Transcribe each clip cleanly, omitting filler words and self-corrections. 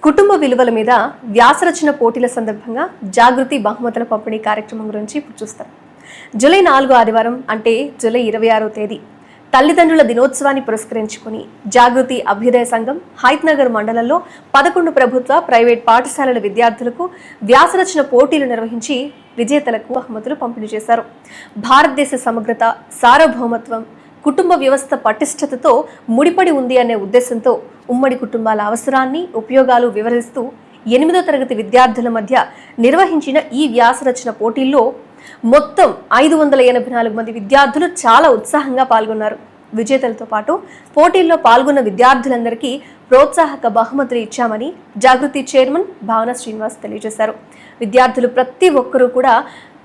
కుటుంబ విలువల మీద వ్యాసరచన పోటీల సందర్భంగా జాగృతి బహుమతుల పంపిణీ కార్యక్రమం గురించి ఇప్పుడు చూస్తారు. జూలై 4 ఆదివారం అంటే జూలై 26వ తేదీ తల్లిదండ్రుల దినోత్సవాన్ని పురస్కరించుకుని జాగృతి అభ్యుదయ సంఘం హైత్నగర్ మండలంలో 11 ప్రభుత్వ ప్రైవేట్ పాఠశాలల విద్యార్థులకు వ్యాసరచన పోటీలు నిర్వహించి విజేతలకు బహుమతులు పంపిణీ చేశారు. భారతదేశ సమగ్రత, సార్వభౌమత్వం, కుటుంబ వ్యవస్థ పటిష్టతతో ముడిపడి ఉంది అనే ఉద్దేశంతో ఉమ్మడి కుటుంబాల అవసరాన్ని, ఉపయోగాలు వివరిస్తూ 8వ తరగతి విద్యార్థుల మధ్య నిర్వహించిన ఈ వ్యాసరచన పోటీల్లో మొత్తం 584 మంది విద్యార్థులు చాలా ఉత్సాహంగా పాల్గొన్నారు. విజేతలతో పాటు పోటీల్లో పాల్గొన్న విద్యార్థులందరికీ ప్రోత్సాహక బహుమతులు ఇచ్చామని జాగృతి చైర్మన్ భావన శ్రీనివాస్ తెలియజేశారు. విద్యార్థులు ప్రతి ఒక్కరూ కూడా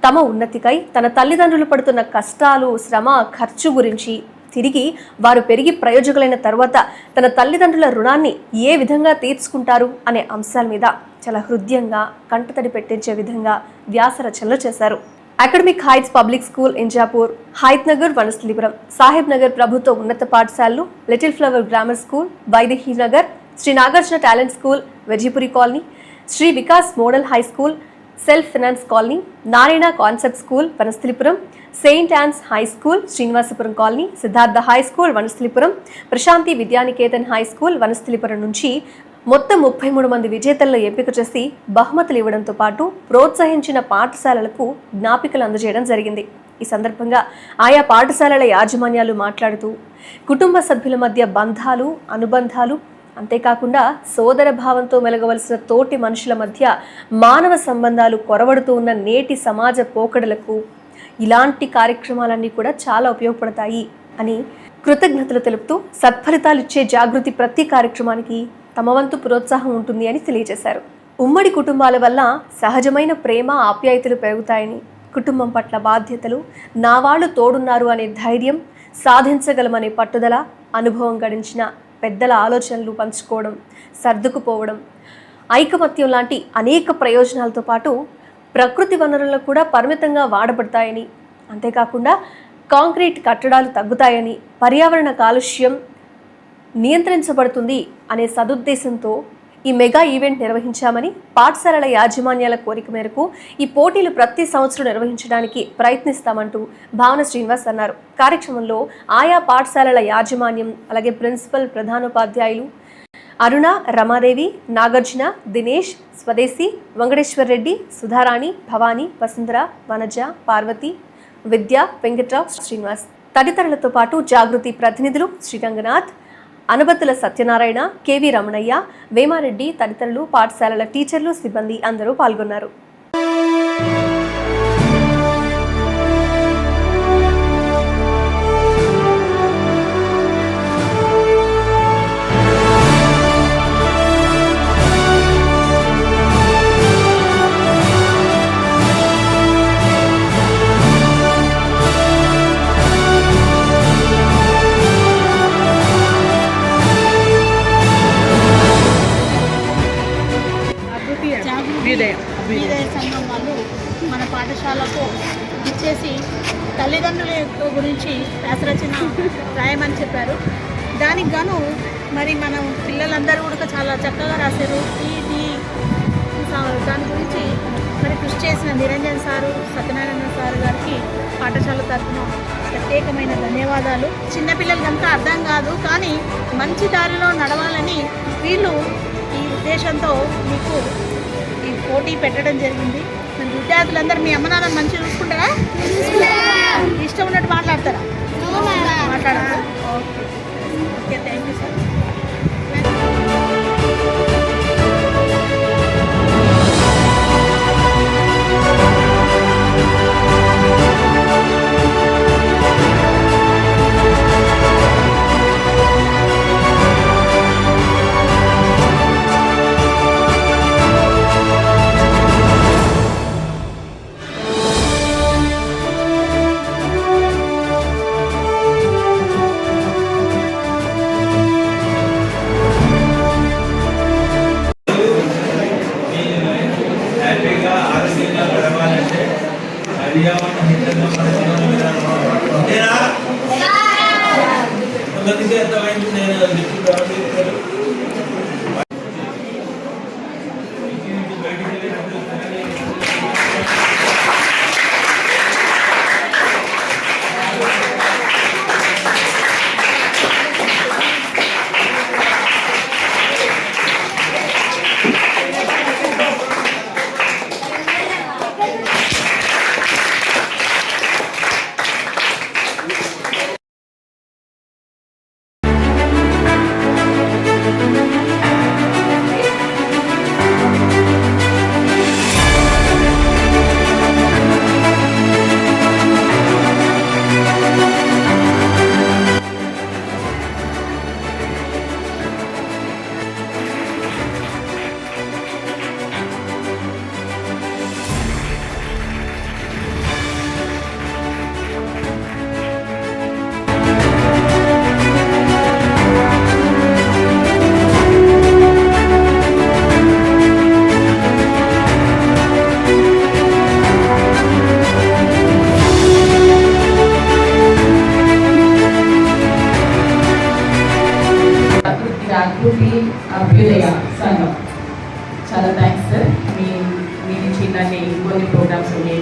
తమ ఉన్నతికై తన తల్లిదండ్రులు పడుతున్న కష్టాలు, శ్రమ, ఖర్చు గురించి, తిరిగి వారు పెరిగి ప్రయోజకులైన తర్వాత తన తల్లిదండ్రుల రుణాన్ని ఏ విధంగా తీర్చుకుంటారు అనే అంశాల మీద చాలా హృదయంగా కంటతడి పెట్టించే విధంగా వ్యాసరచనలు చేశారు. Academic heights public school Injapur, Hayathnagar Vanasthalipuram, Saheb Nagar ప్రభుత్వ ఉన్నత పాఠశాలలు, little flower grammar school, Vaidehi Nagar, Shri Nagarjuna talent school, Vejipuri colony, Shri Vikas model high school, self finance colony, Narayana concept school Vanasthalipuram, saint Ann's high school Srinivasapuram colony, Siddhartha high school Vanasthalipuram, Prashanti Vidyaniketan high school Vanasthalipuram నుంచి మొత్తం 33 మంది విజేతలను ఎంపిక చేసి బహుమతులు ఇవ్వడంతో పాటు ప్రోత్సహించిన పాఠశాలలకు జ్ఞాపికలు అందజేయడం జరిగింది. ఈ సందర్భంగా ఆయా పాఠశాలల యాజమాన్యాలు మాట్లాడుతూ కుటుంబ సభ్యుల మధ్య బంధాలు, అనుబంధాలు, అంతేకాకుండా సోదర భావంతో మెలగవలసిన తోటి మనుషుల మధ్య మానవ సంబంధాలు కొరవడుతూ ఉన్న నేటి సమాజ పోకడలకు ఇలాంటి కార్యక్రమాలన్నీ కూడా చాలా ఉపయోగపడతాయి అని కృతజ్ఞతలు తెలుపుతూ సత్ఫలితాలు ఇచ్చే జాగృతి ప్రతి కార్యక్రమానికి తమ వంతు ప్రోత్సాహం ఉంటుంది అని తెలియజేశారు. ఉమ్మడి కుటుంబాల వల్ల సహజమైన ప్రేమ, ఆప్యాయతలు పెరుగుతాయని, కుటుంబం పట్ల బాధ్యతలు, నా వాళ్ళు తోడున్నారు అనే ధైర్యం, సాధించగలమనే పట్టుదల, అనుభవం గడించిన పెద్దల ఆలోచనలు పంచుకోవడం, సర్దుకుపోవడం, ఐకమత్యం లాంటి అనేక ప్రయోజనాలతో పాటు ప్రకృతి వనరులను కూడా పరిమితంగా వాడబడతాయని, అంతేకాకుండా కాంక్రీట్ కట్టడాలు తగ్గుతాయని, పర్యావరణ కాలుష్యం నియంత్రించబడుతుంది అనే సదుద్దేశంతో ఈ మెగా ఈవెంట్ నిర్వహించామని, పాఠశాలల యాజమాన్యాల కోరిక మేరకు ఈ పోటీలు ప్రతి సంవత్సరం నిర్వహించడానికి ప్రయత్నిస్తామంటూ భావన శ్రీనివాస్ అన్నారు. కార్యక్రమంలో ఆయా పాఠశాలల యాజమాన్యం, అలాగే ప్రిన్సిపల్, ప్రధానోపాధ్యాయులు అరుణ, రమాదేవి, నాగార్జున, దినేష్, స్వదేశీ, వెంకటేశ్వర్ రెడ్డి, సుధారాణి, భవానీ, వసుంధర, వనజ, పార్వతి, విద్య, వెంకట్రావు, శ్రీనివాస్ తదితరులతో పాటు జాగృతి ప్రతినిధులు శ్రీరంగనాథ్, అనుబత్తుల సత్యనారాయణ, కేవి రమణయ్య, వేమారెడ్డి తదితరులు, పాఠశాలల టీచర్లు, సిబ్బంది అందరూ పాల్గొన్నారు. అభ్యుదయ సంఘం వాళ్ళు మన పాఠశాలకు ఇచ్చేసి తల్లిదండ్రుల గురించి వ్యాసరచన రాయమని చెప్పారు. దానికి గాను మరి మనం పిల్లలందరూ కూడా చాలా చక్కగా రాశారు. దాని గురించి మరి కృషి చేసిన నిరంజన్ సారు, సత్యనారాయణ సారు గారికి పాఠశాల తరఫున ప్రత్యేకమైన ధన్యవాదాలు. చిన్నపిల్లలకంతా అర్థం కాదు, కానీ మంచి దారిలో నడవాలని వీళ్ళు ఈ ఉద్దేశంతో మీకు ఈ పోటీ పెట్టడం జరిగింది. మరి విద్యార్థులందరూ మీ అమ్మ నాన్న మంచిగా చూసుకుంటారా? ఇష్టం ఉన్నట్టు మాట్లాడతారా? మాట్లాడతారా? Okay, thank you sir.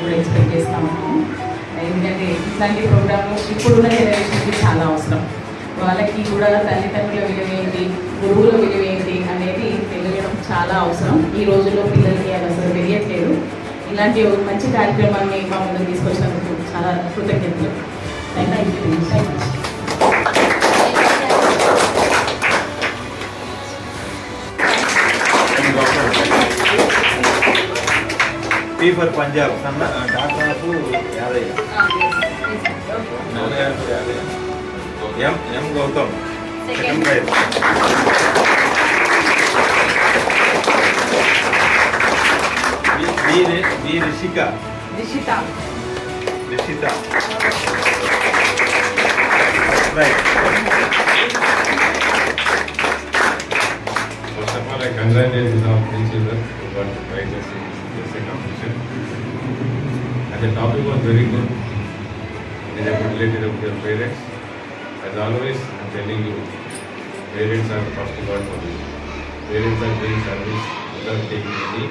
కూడా ఎక్స్పెక్ట్ చేస్తూ ఉన్నాము. ఎందుకంటే ఇట్లాంటి ప్రోగ్రాము ఇప్పుడున్న జనరేషన్కి చాలా అవసరం. వాళ్ళకి కూడా తల్లిదండ్రుల విలువ ఏంటి, గురువుల విలువ ఏంటి అనేది తెలియడం చాలా అవసరం. ఈ రోజుల్లో పిల్లలకి అది అసలు తెలియట్లేదు. ఇలాంటి ఒక మంచి కార్యక్రమాన్ని మా ముందుకు తీసుకొచ్చినందుకు చాలా కృతజ్ఞతలు. Thank you so much. P for Punjab Sanna doctor Yadaiah, M Gautam second prize, B Rishitha first prize. First of all, I congratulate our three children who got the prizes in this competition. And the topic was very good. It is related to your parents. As always, I am telling you, parents are the first God for you. Parents are doing service without taking any.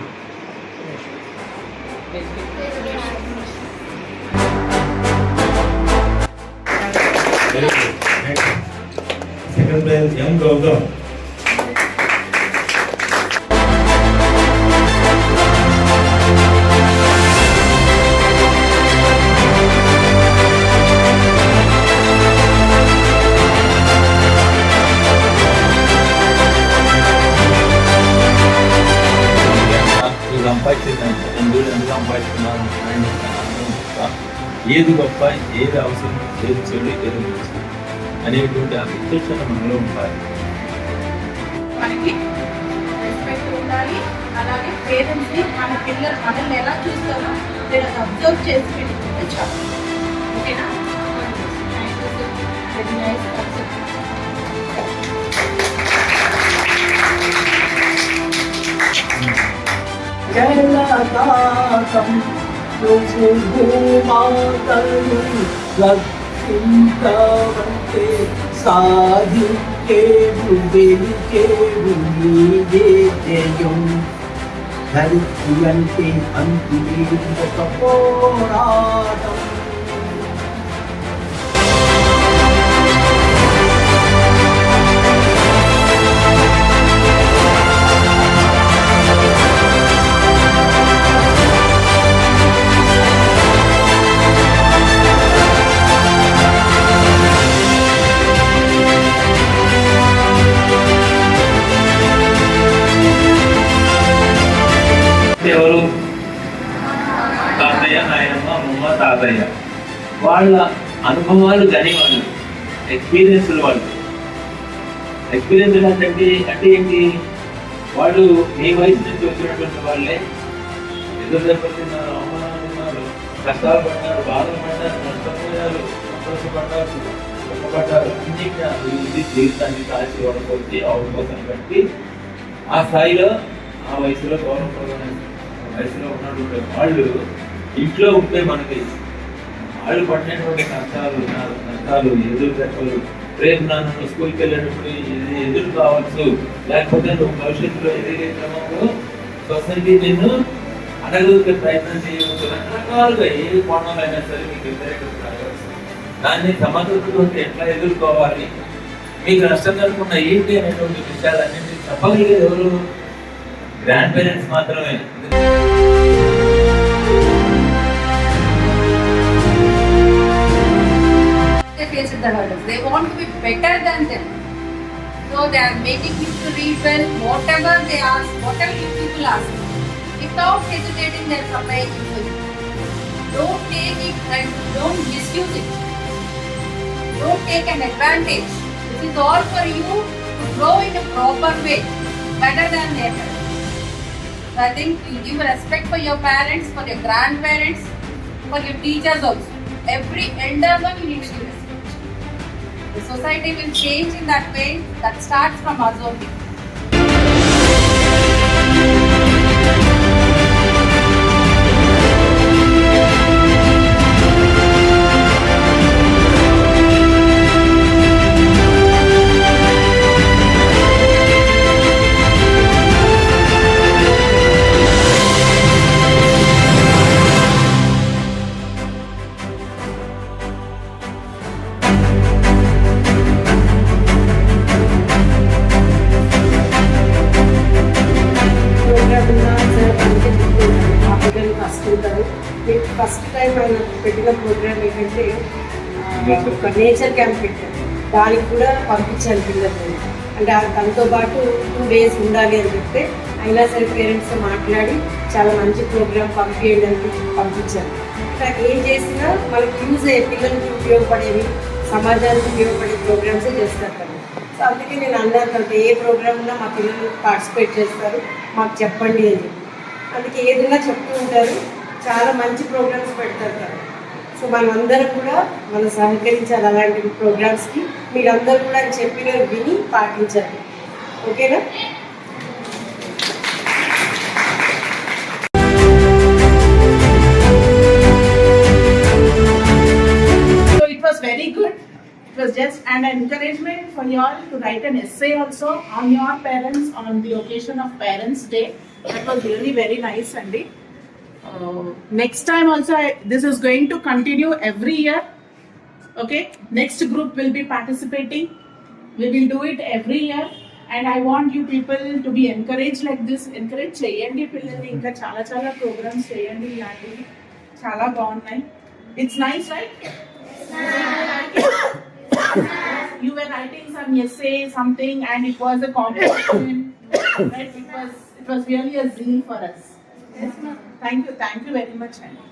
Very good. Next. Second prize, M. Gautam. సంపాదించిందంటే ఎందుకు సంపాదిస్తున్నాను ఏది గొప్ప, ఏది అవసరం, ఏది చెడు, ఏది మంచి అనేటువంటి ఆ విచక్షణ మనలో ఉండాలి. మనకి రెస్పెక్ట్ ఉండాలి. అలాగే పేరెంట్స్ని మన పిల్లలు మనల్ని ఎలా చూస్తారో నేను అది అబ్జర్వ్ చేసి పెట్టుకుంటే చాలు. ఓకేనా? Very nice concept. జలదాతం భూమాతను రక్షించవంతే సాధించేవు వెలిచేవు నీదే జయం. ధరిత్రి అంటే అంతు ఒక పోరాటం. ఎవరు? తాతయ్య, నాయనమ్మ, అమ్మమ్మ, తాతయ్య. వాళ్ళ అనుభవాలు కానీ వాళ్ళు ఎక్స్పీరియన్స్లు వాళ్ళు ఎక్స్పీరియన్స్ అంటే ఏంటి? వాళ్ళు మీ వయసు నుంచి వచ్చినటువంటి వాళ్ళే ఎదురు దెబ్బతిన్నారు, అవమానాలు ఉన్నారు, కష్టాలు పడ్డారు, బాధలు పడ్డారు, నష్టపోయారు, సంతోషపడ్డారు, సుఖపడ్డారు. అన్నింటి ఇది జీవితాన్ని కాల్చి వడకొచ్చి అవకాశం బట్టి ఆ స్థాయిలో ఆ వయసులో గౌరవప్రదమైన వయసులో ఉన్నటువంటి వాళ్ళు ఇంట్లో ఉంటే మనకి వాళ్ళు పడినటువంటి కష్టాలు ఎదురు దెబ్బలు, రేపు నన్ను స్కూల్కి వెళ్ళేటప్పుడు ఇది ఎదురు కావచ్చు, లేకపోతే నువ్వు భవిష్యత్తులో ఎదిగే క్రమంలో సొసైటీ నిన్ను అడగలిగే ప్రయత్నం చేయవచ్చు. రకరకాలుగా ఏ కోణాలైనా సరే మీకు వ్యతిరేకత రావచ్చు. దాన్ని సమర్థతతో ఎట్లా ఎదుర్కోవాలి, మీకు నష్టం జరగకుండా ఏంటి అనేటువంటి విషయాలన్నింటినీ చెప్పగలిగేది ఎవరు? గ్రాండ్ పేరెంట్స్ మాత్రమే. They face the hurdles. They want to be better than them. So they are making you to read well, whatever they ask, whatever you people ask. Without hesitating, they are supplying it for you. Don't take it and don't misuse it. Don't take an advantage. This is all for you to grow in a proper way, better than their parents. So I think you give respect for your parents, for your grandparents, for your teachers also. Every elder one you need to give respect. The society will change in that way. That starts from us only. Time ఆయన పెట్టిన programme ఏంటంటే ఒక nature camp పెట్టారు. దానికి కూడా పంపించాను పిల్లలు. అంటే దాంతో పాటు 2 days ఉండాలి అని చెప్తే అయినా సరే పేరెంట్స్తో మాట్లాడి చాలా మంచి ప్రోగ్రామ్ పంపించండి అని పంపించాను. ఇట్లా ఏం చేసినా మనకి యూజ్ అయ్యే పిల్లలకి ఉపయోగపడేవి, సమాజానికి ఉపయోగపడే ప్రోగ్రామ్సే చేస్తారు కదా. సో అందుకే నేను అన్నాను అంటే ఏ ప్రోగ్రామ్లో మా పిల్లలు పార్టిసిపేట్ చేస్తారు మాకు చెప్పండి అని చెప్పి. అందుకే ఏదైనా చెప్తూ ఉంటారు, చాలా మంచి ప్రోగ్రామ్స్ పెడతారు కదా. సో మనమందరం కూడా మనం సహకరించాలి అలాంటి ప్రోగ్రామ్స్కి. మీరందరూ కూడా చెప్పినవి విని పాటించాలి. ఓకేనా? So it was very good. It was just an encouragement for you all to write an essay also on your parents on the occasion of Parents' Day. That was really very nice, Andy. Next time also, this is going to continue every year. Okay, next group will be participating. We will do it every year, and I want you people to be encouraged like this. Encourage cheyandi pillani inka chala programs cheyandi ilantivi chala baagunnai. It's nice, right? You were writing some essay, something, and it was a competition. Right? It was really a zeal for us. Yes, ma'am. Thank you very much, Andy.